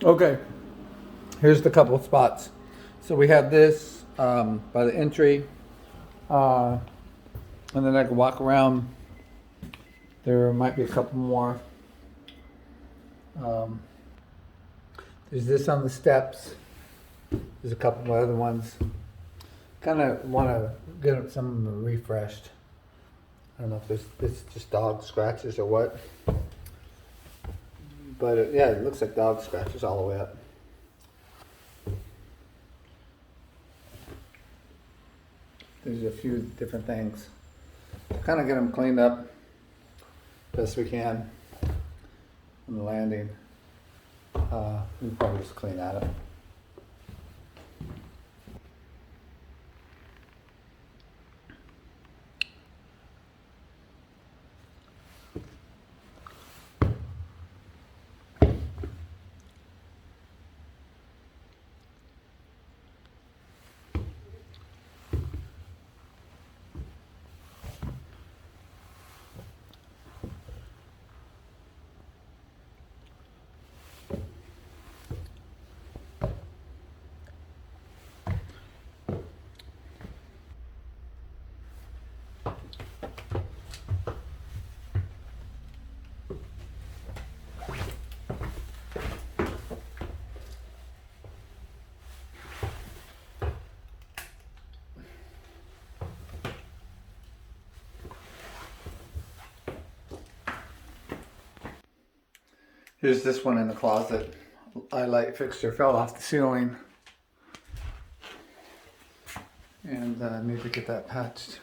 Okay, here's the couple spots. So we have this by the entry, and then I can walk around. There might be a couple more. Um, there's this on the steps. There's a couple of other ones. Kind of want to get some of them refreshed. I don't know if it's just dog scratches or what. But yeah, it looks like dog scratches all the way up. There's a few different things. Kind of get them cleaned up best we can on the landing. We can probably just clean that up. Here's this one in the closet. Eye light fixture fell off the ceiling. And I need to get that patched.